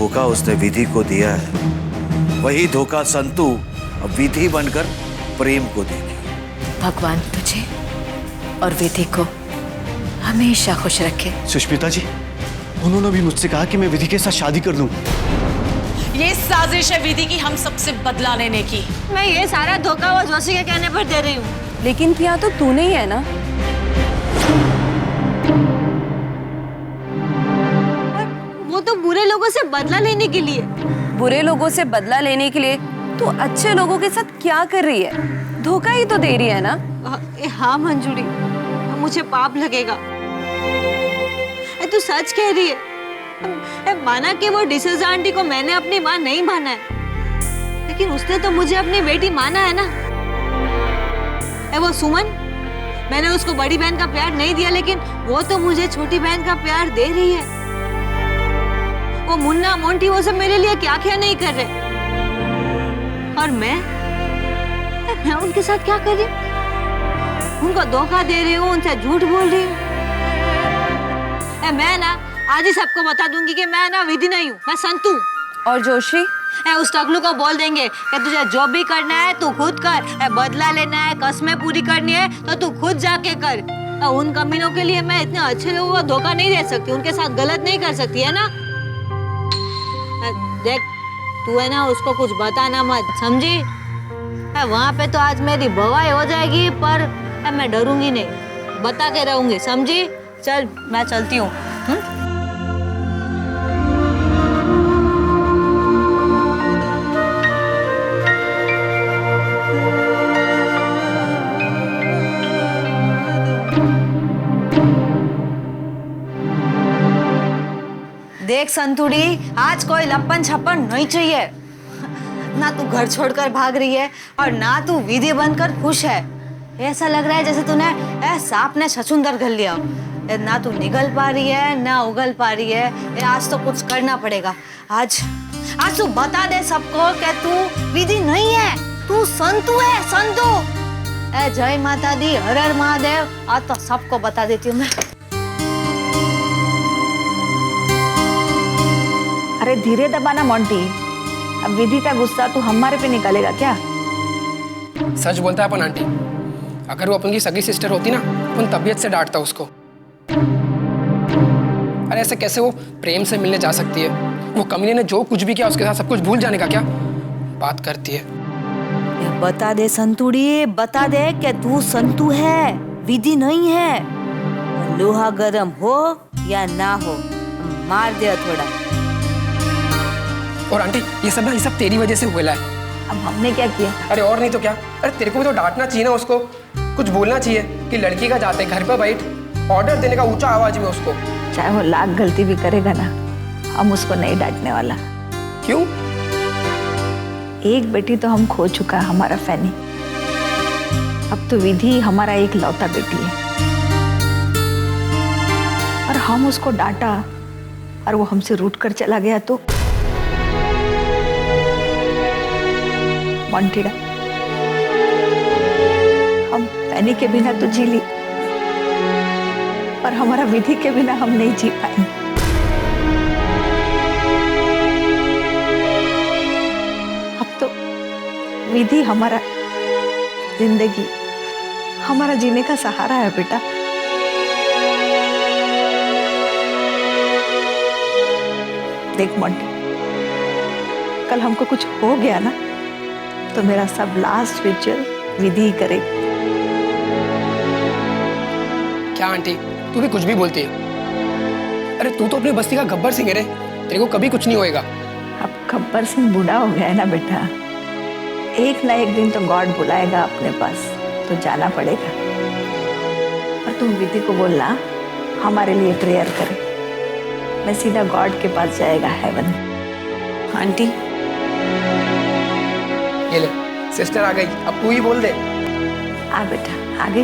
धोखा उसने विधि को दिया है, वही धोखा संतु अब विधि बनकर प्रेम को देगी। भगवान तुझे और विधि को हमेशा खुश रखे। सुष्मिता जी, उन्होंने भी मुझसे कहा कि मैं विधि के साथ शादी कर लूं। ये साजिश है विधि की हम सबसे बदला लेने की। मैं ये सारा धोखा वो जोशी के कहने पर दे रही हूँ। लेकिन किया तो तूने ही है ना। वो तो बुरे लोगों से बदला लेने के लिए। बुरे लोगों से बदला लेने के लिए तू अच्छे लोगों के साथ क्या कर रही है? धोखा ही तो दे रही है ना। हाँ मंजूरी, मुझे पाप लगेगा। तू सच कह रही है। माना कि वो डिसूजा आंटी को मैंने अपनी माँ नहीं माना है, लेकिन उसने तो मुझे अपनी बेटी माना है ना। वो सुमन, मैंने उसको बड़ी बहन का प्यार नहीं दिया, लेकिन वो तो मुझे छोटी बहन का प्यार दे रही है। वो मुन्ना मोंटी वो सब मेरे लिए क्या क्या नहीं कर रहे, और मैं उनके साथ क्या कर रही हूँ? उनको धोखा दे रही हूँ, उनसे झूठ बोल रही हूँ। मैं ना आज ही सबको बता दूंगी कि मैं ना विधि नहीं हूँ, मैं संतू। और जोशी उस टकलू को बोल देंगे कि तुझे जो भी करना है तू खुद कर, बदला लेना है, कस्में पूरी करनी है तो तू खुद जाके कर। उन कमीनों के लिए मैं इतने अच्छे लोगों को धोखा नहीं दे सकती, उनके साथ गलत नहीं कर सकती, है ना। देख तू है ना, उसको कुछ बताना मत, समझी। वहाँ पे तो आज मेरी बवाई हो जाएगी, पर मैं डरूंगी नहीं, बता के रहूंगी, समझी। चल मैं चलती हूँ। देख संतुड़ी, आज कोई लपन छप्पन नहीं चाहिए। ना तू घर छोड़कर भाग रही है और ना तू विधि बनकर खुश है। ऐसा लग रहा है जैसे तूने सांप ने छछूंदर कर लिया। ना तू निगल पा रही है ना उगल पा रही है। आज तो कुछ करना पड़ेगा। आज तू बता दे सबको कि तू विधि नहीं है, तू संतु है, संतु। जय माता दी, हर हर महादेव। आज तो सबको बता देती हूँ मैं। अरे धीरे दबाना मोंटी, अब विधि का गुस्सा तू हमारे पे निकालेगा क्या? सच बोलता है अपन आंटी, अगर वो अपन की सगी सिस्टर होती ना, अपन तबीयत से डांटता उसको। अरे ऐसे कैसे वो प्रेम से मिलने जा सकती है? वो कमीने ने जो कुछ भी किया उसके साथ सब कुछ भूल जाने का क्या बात करती है। बता दे संतुड़ी, बता दे कि तू संतु है, विधि नहीं है। लोहा गरम हो या ना हो, मार दे थोड़ा। और आंटी ये सब तेरी वजह से हुआ है। अब हमने क्या किया? अरे और नहीं तो क्या। अरे तेरे को भी तो डांटना चाहिए ना उसको, कुछ बोलना चाहिए कि लड़की का जाते घर पर बैठ, ऑर्डर देने का ऊंचा आवाज में उसको। चाहे वो लाख गलती भी करेगा ना, हम उसको नहीं डांटने वाला। क्यों? एक बेटी तो हम खो चुका है, हमारा फैनी। अब तो विधि हमारा एक लौता बेटी है, और हम उसको डांटा और वो हमसे रूठ कर चला गया तो मोंटीड़ा, हम फैनी के बिना तो जी ली, पर हमारा विधि के बिना हम नहीं जी पाएंगे। अब तो विधि हमारा जिंदगी, हमारा जीने का सहारा है बेटा। देख मोंटी, कल हमको कुछ हो गया ना, तो मेरा सब लास्ट रिचुअल विधि करे। क्या आंटी, तू भी कुछ भी बोलती है। अरे तू तो अपनी बस्ती का गब्बर सिंह है रे, तेरे को कभी कुछ नहीं होएगा। अब गब्बर सिंह बूढ़ा हो गया है ना बेटा, एक ना एक दिन तो गॉड बुलाएगा अपने पास, तो जाना पड़ेगा। और तुम विधि को बोलना हमारे लिए प्रेयर करे, मैं सीधा गॉड के पास जाएगा हेवन। आंटी ये ले, सिस्टर आ गई, अब तू ही बोल दे। आ बेटा आगे।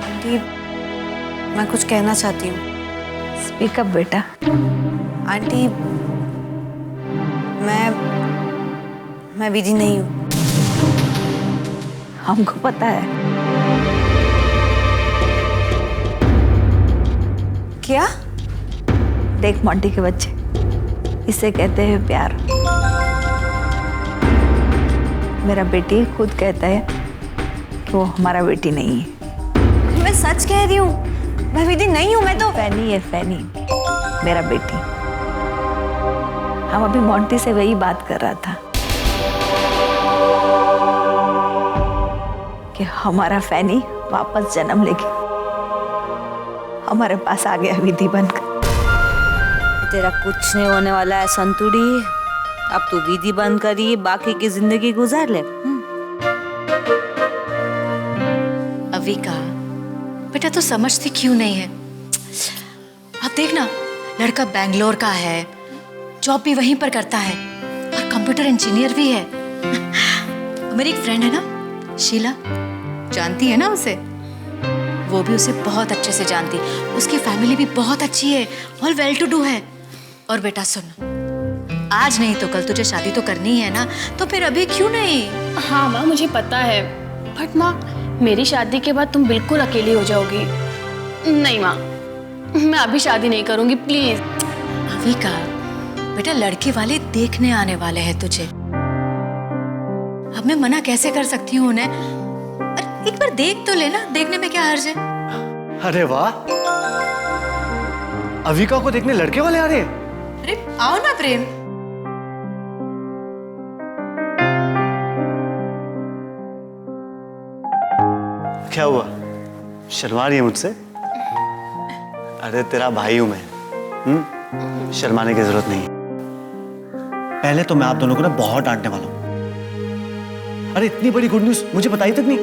आंटी मैं कुछ कहना चाहती हूँ। स्पीक अप बेटा। आंटी मैं विधि नहीं हूँ। हमको पता है। क्या? देख मोंटी के बच्चे, इसे कहते हैं प्यार। मेरा बेटी खुद कहता है कि वो हमारा बेटी नहीं है। मैं सच कह रही हूँ, मैं विधि नहीं हूँ, मैं तो फैनी है, फैनी मेरा बेटी। हम अभी मोंटी से वही बात कर रहा था कि हमारा फैनी वापस जन्म लेके हमारे पास आ गया विधि बनकर। तेरा कुछ नहीं होने वाला है संतुड़ी। अब तू विधि बंद करी, बाकी की जिंदगी गुजार ले। अविका बेटा तो समझती क्यों नहीं है? अब देखना, लड़का बैंगलोर का है, जॉब भी वहीं पर करता है और कंप्यूटर इंजीनियर भी है। मेरी एक फ्रेंड है ना शीला, जानती है ना उसे? वो भी उसे बहुत अच्छे से जानती। उसकी फैमिली भी बहुत अच्छी है और वेल टू डू है। और बेटा सुन, आज नहीं तो कल तुझे शादी तो करनी है ना, तो फिर अभी क्यों नहीं? हाँ माँ, मुझे पता है, बट माँ मेरी शादी के बाद तुम बिल्कुल अकेली हो जाओगी। नहीं माँ, मैं अभी शादी नहीं करूंगी, प्लीज। अविका बेटा, लड़के वाले देखने आने वाले हैं तुझे। अब मैं मना कैसे कर सकती हूँ उन्हें? अरे एक बार देख तो लेना, देखने में क्या हर्ज है? अरे वाह, अविका को देखने लड़के वाले आ रहे हैं। अरे आओ ना प्रेम। क्या हुआ, शर्मा रही है मुझसे? अरे तेरा भाई हूं मैं, शर्माने की जरूरत नहीं। पहले तो मैं आप दोनों को ना बहुत डांटने वाला हूं। अरे इतनी बड़ी गुड न्यूज मुझे बताई तक नहीं।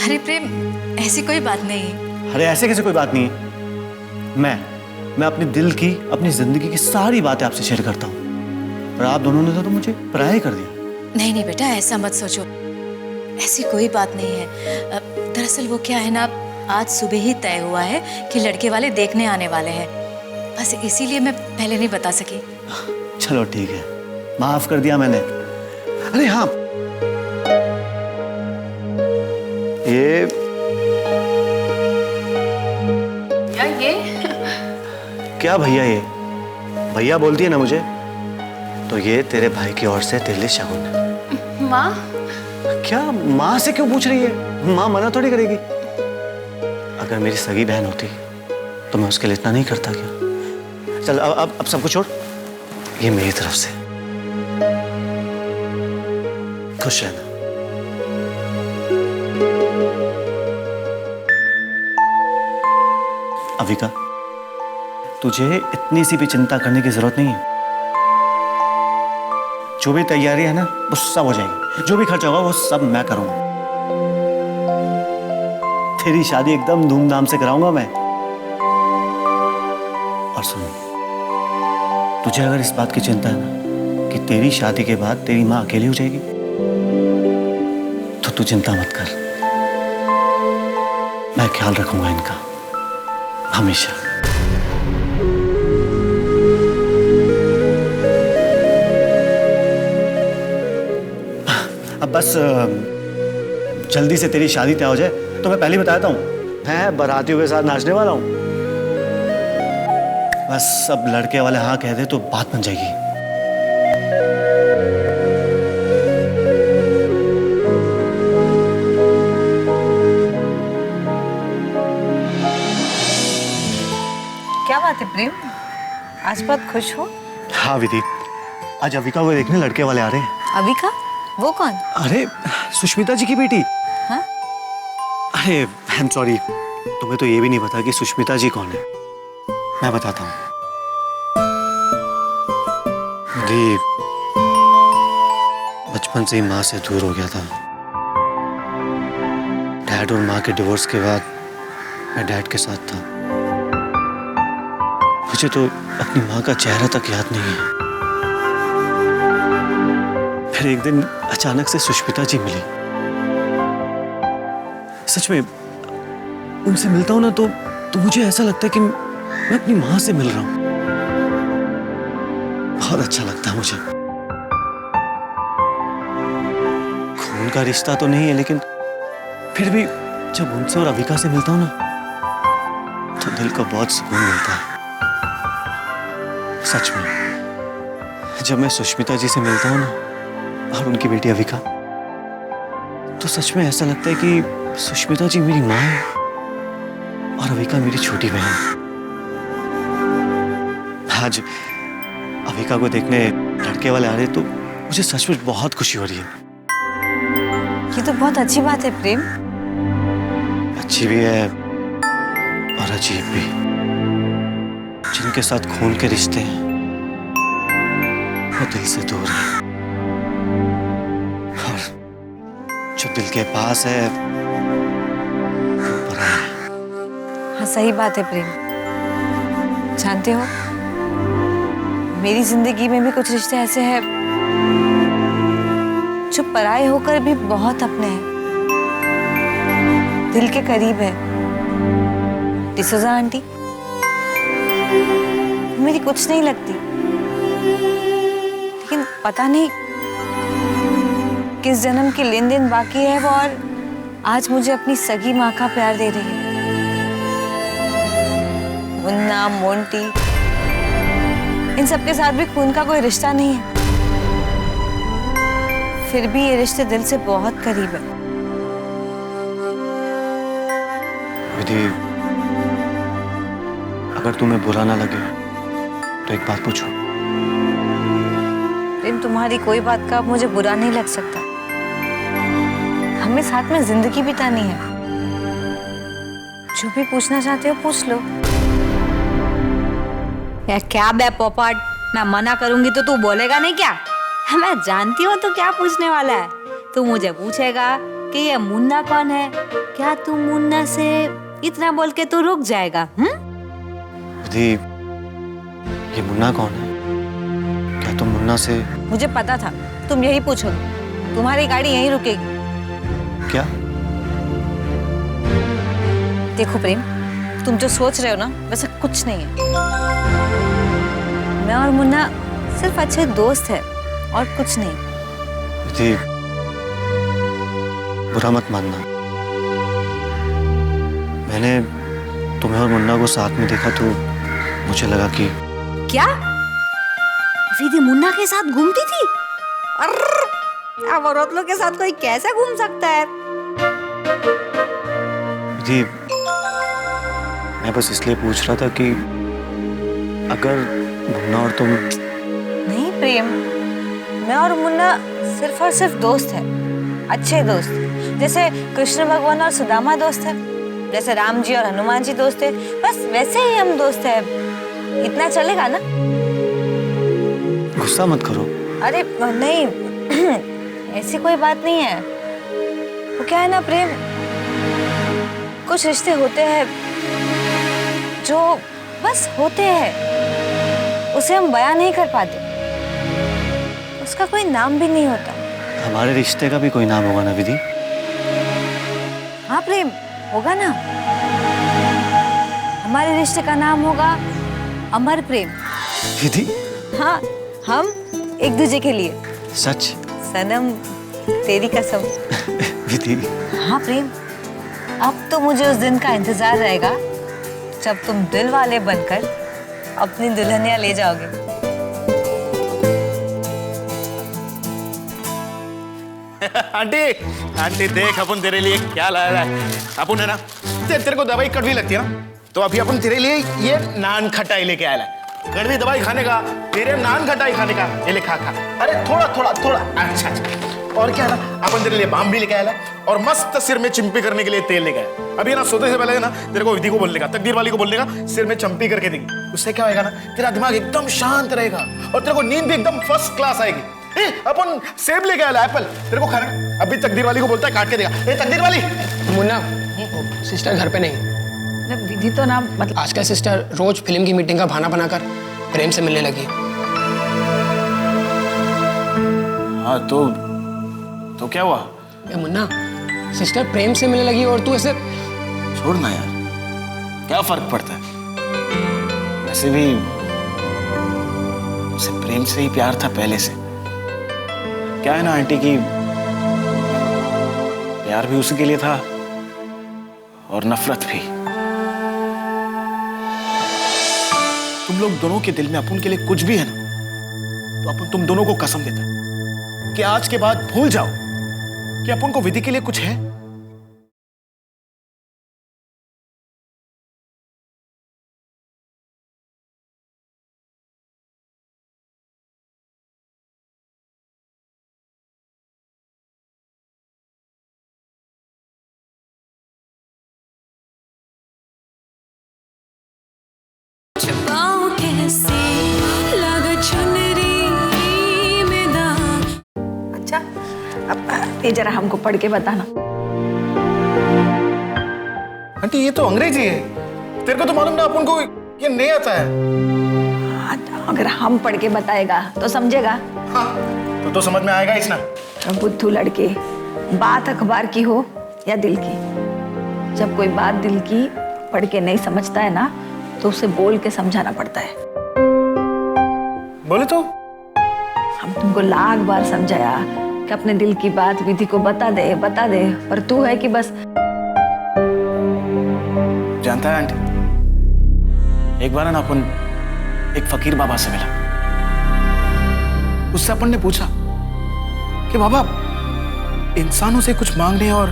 अरे प्रेम, ऐसी कोई बात नहीं। अरे ऐसे कैसे कोई बात नहीं है? मैं अपने दिल की, अपनी जिंदगी की सारी बातें आपसे शेयर करता हूँ, और आप दोनों ने तो मुझे पराया कर दिया। नहीं नहीं बेटा, ऐसा मत सोचो, ऐसी कोई बात नहीं है। दरअसल वो क्या है ना, आज सुबह ही तय हुआ है कि लड़के वाले देखने आने वाले हैं, बस इसीलिए मैं पहले नहीं बता सकी। चलो ठीक है, माफ कर दिया मैंने। अरे हाँ, ये क्या भैया? ये भैया बोलती है ना मुझे, तो ये तेरे भाई की ओर से तेरे लिए शगुन है। माँ? क्या माँ से क्यों पूछ रही है? माँ मना थोड़ी करेगी। अगर मेरी सगी बहन होती तो मैं उसके लिए इतना नहीं करता क्या? चल अब सब कुछ छोड़, ये मेरी तरफ से। खुश रहना। अविका, तुझे इतनी सी भी चिंता करने की जरूरत नहीं है। जो भी तैयारी है ना, वो सब हो जाएगी। जो भी खर्च होगा वो सब मैं करूंगा। तेरी शादी एकदम धूमधाम से कराऊंगा मैं। और सुन, तुझे अगर इस बात की चिंता है ना कि तेरी शादी के बाद तेरी माँ अकेली हो जाएगी, तो तू चिंता मत कर, मैं ख्याल रखूंगा इनका हमेशा। अब बस जल्दी से तेरी शादी तय हो जाए, तो मैं पहले ही बताता हूँ, मैं बारातियों के साथ नाचने वाला हूँ। बस अब लड़के वाले हाँ कह दे तो बात बन जाएगी। क्या बात है प्रेम, आज बहुत खुश हो? हाँ विधि, आज अविका को देखने लड़के वाले आ रहे हैं। अविका? वो कौन? अरे सुष्मिता जी की बेटी। हाँ? अरे आई एम सॉरी, तुम्हें तो ये भी नहीं पता कि सुष्मिता जी कौन है। मैं बताता हूँ। विधि बचपन से ही माँ से दूर हो गया था। डैड और माँ के डिवोर्स के बाद मैं डैड के साथ था। मुझे तो अपनी माँ का चेहरा तक याद नहीं है। फिर एक दिन अचानक से सुष्मिता जी मिली। सच में उनसे मिलता हूं ना तो मुझे ऐसा लगता है कि मैं अपनी माँ से मिल रहा हूं। बहुत अच्छा लगता है मुझे। खून का रिश्ता तो नहीं है, लेकिन फिर भी जब उनसे और अविका से मिलता हूं ना, तो दिल को बहुत सुकून मिलता है। सच में जब मैं सुष्मिता जी से मिलता हूँ ना, और उनकी बेटी अविका, तो सच में ऐसा लगता है कि सुष्मिता जी मेरी माँ है और अविका मेरी छोटी बहन। आज अविका को देखने लड़के वाले आ रहे तो मुझे सचमुच बहुत खुशी हो रही है। ये तो बहुत अच्छी बात है प्रेम। अच्छी भी है और अजीब भी। जिनके साथ खून के रिश्ते हैं वो दिल से दूर है, और जो दिल के पास है वो पराया है। हाँ सही बात है प्रेम। जानते हो, मेरी जिंदगी में भी कुछ रिश्ते ऐसे हैं जो पराये होकर भी बहुत अपने हैं, दिल के करीब है। डिसोजा आंटी मेरी कुछ नहीं लगती, लेकिन पता नहीं किस जन्म की लेन देन बाकी है वो, और आज मुझे अपनी सगी माँ का प्यार दे रही है। मुन्ना, मोंटी, इन सबके साथ भी खून का कोई रिश्ता नहीं है, फिर भी ये रिश्ते दिल से बहुत करीब है। विधि, अगर तुम्हें बुरा ना लगे तो एक बात पूछूं। प्रेम, तुम्हारी कोई बात का अब मुझे बुरा नहीं लग सकता। हमें साथ में जिंदगी बितानी है। जो भी पूछना चाहते हो पूछ लो। यार क्या बे पोपट, मैं मना करूंगी तो तू बोलेगा नहीं क्या? मैं जानती हूँ तू क्या पूछने वाला है। तू मुझे पूछेगा कि ये मुन्ना कौन है। क्या तू मुन्ना से इतना बोल के तू रुक जाएगा? विधि, ये मुन्ना कौन है? क्या तुम मुन्ना से? मुझे पता था तुम यही पूछोगे। तुम्हारी गाड़ी यहीं रुकेगी। क्या? देखो प्रेम, तुम जो सोच रहे हो ना वैसा कुछ नहीं है। मैं और मुन्ना सिर्फ अच्छे दोस्त हैं और कुछ नहीं। विधि, बुरा मत मानना। मैंने तुम्हें और मुन्ना को साथ में देखा तो मुझे लगा कि क्या विधि मुन्ना के साथ घूमती थी? अर्र, अब औरत लोग के साथ कोई कैसे घूम सकता है? विधि, मैं बस इसलिए पूछ रहा था कि अगर मुन्ना और तुम। नहीं प्रेम, मैं और मुन्ना सिर्फ और सिर्फ दोस्त हैं, अच्छे दोस्त। जैसे कृष्ण भगवान और सुदामा दोस्त है, जैसे राम जी और हनुमान जी दोस्त है, बस वैसे ही हम दोस्त हैं। इतना चलेगा ना? गुस्सा मत करो। अरे नहीं ऐसी कोई बात नहीं है। वो क्या है ना प्रेम, कुछ रिश्ते होते हैं जो बस होते हैं, उसे हम बयां नहीं कर पाते। उसका कोई नाम भी नहीं होता। हमारे रिश्ते का भी कोई नाम होगा ना विधि? हाँ प्रेम, होगा ना। हमारे रिश्ते का नाम होगा अमर प्रेम। विधि? हाँ, हम एक दूसरे के लिए। सच? सनम, तेरी कसम। विधि? हाँ प्रेम, अब तो मुझे उस दिन का इंतजार रहेगा जब तुम दिल वाले बनकर अपनी दुल्हनिया ले जाओगे। आंटी, आंटी देख अपन तेरे लिए क्या लाया है। अपन है ना, तेरे को दवाई कड़वी लगती है ना, तो अभी अपन तेरे लिए ये नान खटाई लेके आया है। कड़वी दवाई खाने का, तेरे नान खटाई खाने का, ये ले खा खा। अरे थोड़ा थोड़ा थोड़ा, अच्छा अच्छा। और क्या है ना, अपन तेरे लिए बाम भी लेके आया है और मस्त सिर में चिंपी करने के लिए तेल लेके आया। अभी ना सोते से पहले ना तेरे को विधि को बोलने का, तकदीर वाली को बोलने का, सिर में चंपी करके देंगे। उससे क्या होगा ना, तेरा दिमाग एकदम शांत रहेगा और तेरे को नींद भी एकदम फर्स्ट क्लास आएगी। अपन सेब लेके आया एप्पल, तेरे को खाना। अभी तकदीर वाली को बोलता है काट के देगा। तकदीर वाली। मुन्ना, सिस्टर घर पे नहीं। विधि तो ना, मतलब आजकल सिस्टर रोज फिल्म की मीटिंग का बहाना बनाकर प्रेम से मिलने लगी। हाँ तो क्या हुआ? मुन्ना, सिस्टर प्रेम से मिलने लगी और तू ऐसे। छोड़ना यार, क्या फर्क पड़ता है? वैसे भी उसे प्रेम से ही प्यार था पहले से। क्या है ना आंटी की, प्यार भी उसी के लिए था और नफरत भी। तुम लोग दोनों के दिल में अपन के लिए कुछ भी है ना, तो अपन तुम दोनों को कसम देता है कि आज के बाद भूल जाओ कि अपन को विधि के लिए कुछ है। अच्छा, अब ये जरा हमको पढ़ के बताना। आंटी ये तो अंग्रेजी है, तेरे को तो मालूम ना अपन को ये नहीं आता है। अगर हम पढ़ के बताएगा तो समझेगा। हाँ, तो समझ में आएगा इसना। बुद्धू लड़के, बात अखबार की हो या दिल की, जब कोई बात दिल की पढ़ के नहीं समझता है ना, तो उसे बोल के समझाना पड़ता है। बोले तो हम तुमको लाख बार समझाया कि अपने दिल की बात विधि को बता दे, पर तू है कि बस। जानता है आंटी, एक बार ना अपन एक फकीर बाबा से मिला। उससे अपन ने पूछा कि बाबा, इंसानों से कुछ मांगने और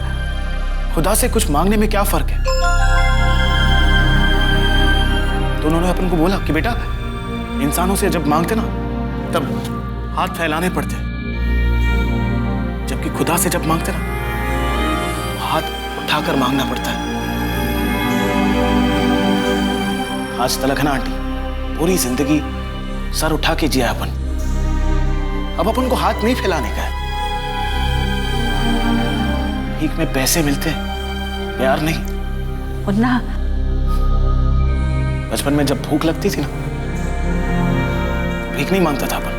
खुदा से कुछ मांगने में क्या फर्क है? तो उन्होंने अपन को बोला कि बेटा, इंसानों से जब मांगते ना तब हाथ फैलाने पड़ते, जबकि खुदा से जब मांगते ना हाथ उठाकर मांगना पड़ता है। आज तलक है ना आंटी, पूरी जिंदगी सर उठा के जिया अपन। अब अपन को हाथ नहीं फैलाने का है। भीख में पैसे मिलते हैं, प्यार नहीं। मुन्ना, बचपन में जब भूख लगती थी ना, भीख नहीं मांगता था अपन।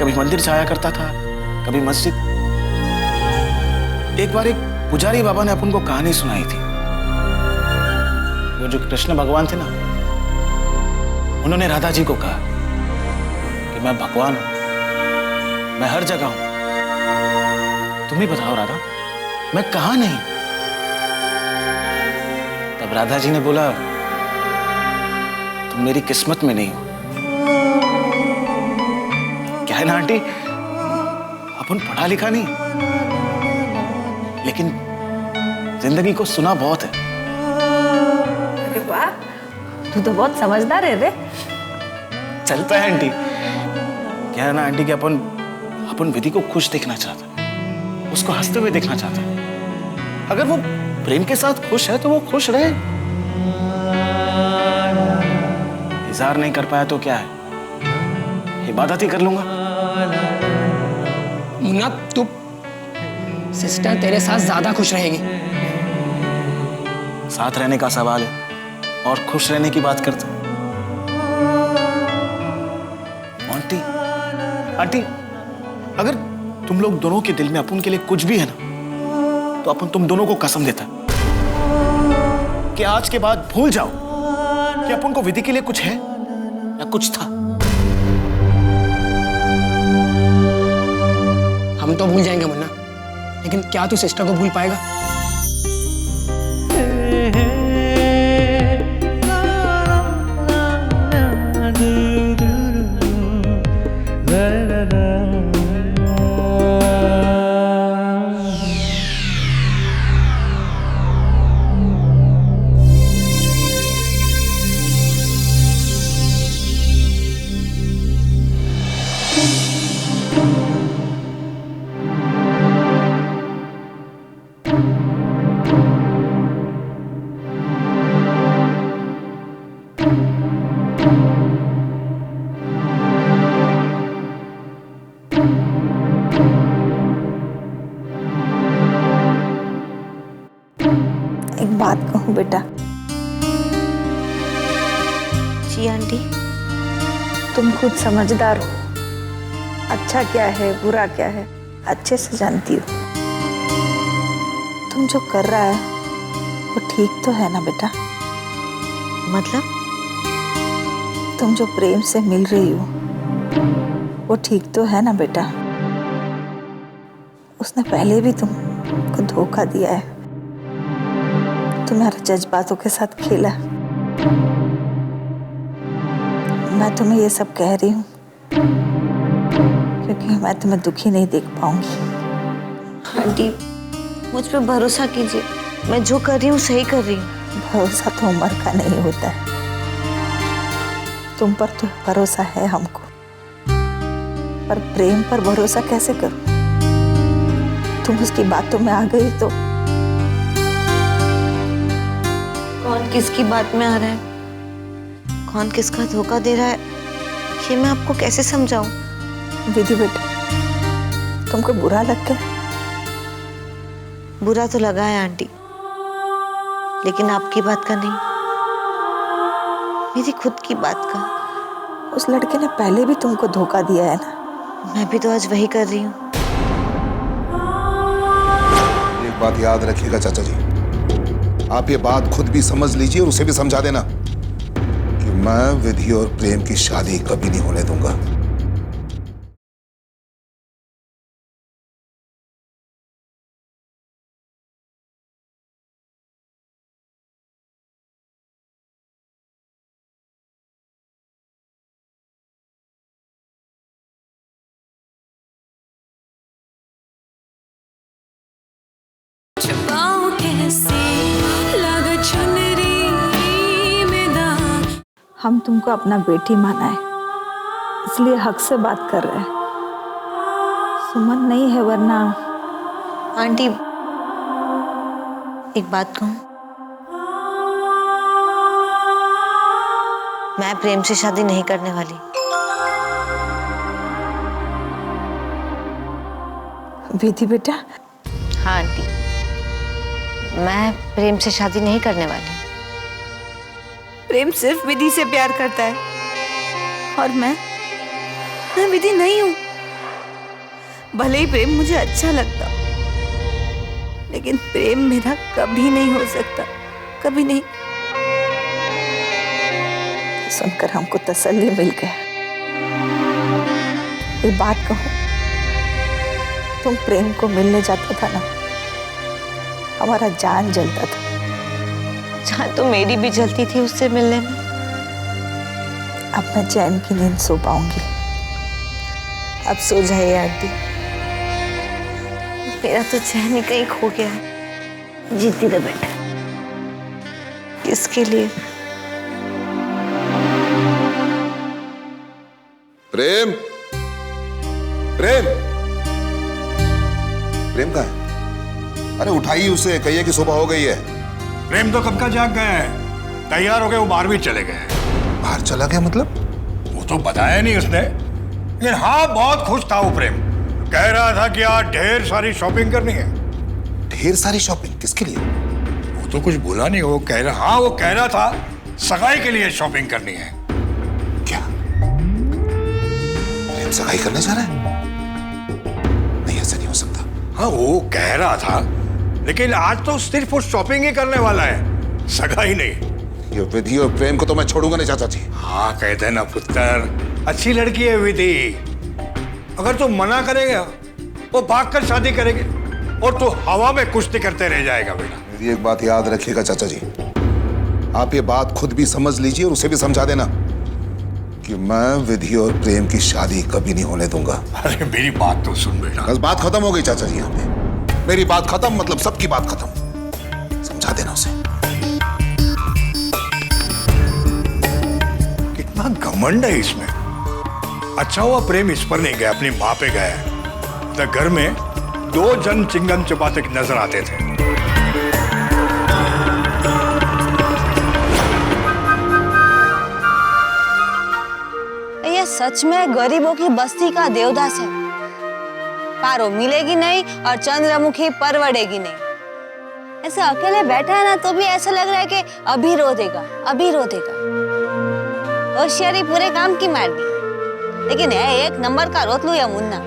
कभी मंदिर जाया करता था, कभी मस्जिद। एक बार एक पुजारी बाबा ने अपन को कहानी सुनाई थी। वो जो कृष्ण भगवान थे ना, उन्होंने राधा जी को कहा कि मैं भगवान हूं, मैं हर जगह हूं, तुम ही बताओ राधा, मैं कहां नहीं? तब राधा जी ने बोला, तुम मेरी किस्मत में नहीं हो। क्या है ना आंटी, अपन पढ़ा लिखा नहीं, लेकिन जिंदगी को सुना बहुत है। अरे वाह, तू तो बहुत समझदार है रे। चलता है आंटी। क्या है ना आंटी कि अपन विधि को खुश देखना चाहता है, उसको हंसते हुए देखना चाहता है। अगर वो प्रेम के साथ खुश है तो वो खुश रहे। इज़हार नहीं कर पाया तो क्या है, इबादत ही कर लूंगा। मुन्ना, तू सिस्टर तेरे साथ ज्यादा खुश रहेगी। साथ रहने का सवाल है और खुश रहने की बात करते हैं। आंटी, अगर तुम लोग दोनों के दिल में अपन के लिए कुछ भी है ना, तो अपन तुम दोनों को कसम देता कि आज के बाद भूल जाओ कि अपन को विधि के लिए कुछ है या कुछ था। हम तो भूल जाएंगे मुन्ना, लेकिन क्या तू सिस्टर को भूल पाएगा? एक बात कहूँ बेटा। जी आंटी। तुम खुद समझदार हो, अच्छा क्या है बुरा क्या है अच्छे से जानती हो। तुम जो कर रहा है वो ठीक तो है ना बेटा? मतलब? तुम जो प्रेम से मिल रही हो वो ठीक तो है ना बेटा? उसने पहले भी तुमको धोखा दिया है, तुम्हारे जज्बातों के साथ खेला। मैं तुम्हें ये सब कह रही हूँ क्योंकि मैं तुम्हें दुखी नहीं देख पाऊंगी। आंटी मुझ पे भरोसा कीजिए, मैं जो कर रही हूँ सही कर रही हूँ। भरोसा तो उम्र का नहीं होता है, तुम पर तो भरोसा है हमको, पर प्रेम पर भरोसा कैसे करूं? तुम उसकी बातों में आ गई तो। कौन किसकी बात में आ रहा है, कौन किसका धोखा दे रहा है, ये मैं आपको कैसे समझाऊं? विधि बेटा, तुमको बुरा लग गया? बुरा तो लगा है आंटी, लेकिन आपकी बात का नहीं, मेरी खुद की बात का। उस लड़के ने पहले भी तुमको धोखा दिया है ना? मैं भी तो आज वही कर रही हूँ। एक बात याद रखिएगा चाचा जी, आप ये बात खुद भी समझ लीजिए और उसे भी समझा देना कि मैं विधि और प्रेम की शादी कभी नहीं होने दूंगा। हम तुमको अपना बेटी माना है, इसलिए हक से बात कर रहे हैं। सुमन नहीं है वरना। आंटी एक बात कहूं, मैं प्रेम से शादी नहीं करने वाली। विधि बेटा। हाँ आंटी, मैं प्रेम से शादी नहीं करने वाली। प्रेम सिर्फ विधि से प्यार करता है और मैं विधि नहीं हूं। भले ही प्रेम मुझे अच्छा लगता, लेकिन प्रेम मेरा कभी नहीं हो सकता, कभी नहीं। सुनकर हमको तसल्ली मिल गया। एक बात कहूं, तुम प्रेम को मिलने जाता था ना, हमारा जान जलता था। जहाँ तो मेरी भी जलती थी उससे मिलने में। अब मैं चैन की नींद सो पाऊंगी। अब सो जाइए आंटी, मेरा तो चैन ही कहीं खो गया है। जीती रह बेटा। किसके लिए? प्रेम, प्रेम, प्रेम कहाँ है? अरे उठाइए उसे, कहिए कि सुबह हो गई है। प्रेम तो कब का जाग गया है, तैयार हो गए, वो बाहर भी चले गए। बाहर चला गया मतलब? वो तो बताया नहीं उसने, लेकिन हाँ बहुत खुश था वो प्रेम। कह रहा था कि आज ढेर सारी शॉपिंग करनी है। ढेर सारी शॉपिंग किसके लिए? वो तो कुछ बोला नहीं, वो कह रहा, हाँ वो कह रहा था सगाई के लिए शॉपिंग करनी है। क्या प्रेम सगाई करने जा रहा है? नहीं, ऐसा नहीं हो सकता। हाँ वो कह रहा था, लेकिन आज तो सिर्फ वो शॉपिंग ही करने वाला है, सगाई नहीं। ये विधि और प्रेम को तो मैं छोड़ूंगा नहीं चाचा जी। हाँ कहते हैं ना पुत्र, अच्छी लड़की है विधि, अगर तू मना करेगा वो भागकर शादी करेगी और तू हवा में कुश्ती करते रह जाएगा बेटा। मेरी एक बात याद रखिएगा चाचा जी, आप ये बात खुद भी समझ लीजिए और उसे भी समझा देना कि मैं विधि और प्रेम की शादी कभी नहीं होने दूंगा। अरे मेरी बात तो सुन बेटा। बस बात खत्म हो गई चाचा जी, यहाँ पे मेरी बात खत्म मतलब सबकी बात खत्म। समझा देना उसे। कितना घमंड है इसमें। अच्छा हुआ प्रेम इस पर नहीं गया, अपनी माँ पे गया है। तो घर में दो जन चिंगम चबाते नजर आते थे। ये सच में गरीबों की बस्ती का देवदास है। पारो मिलेगी नहीं और चंद्रमुखी परवड़ेगी नहीं। ऐसे अकेले बैठा है ना तो भी ऐसा लग रहा है कि अभी रो देगा, अभी रो देगा। होशियारी पूरे काम की मार दी, लेकिन है एक नंबर का रोतलू या मुन्ना।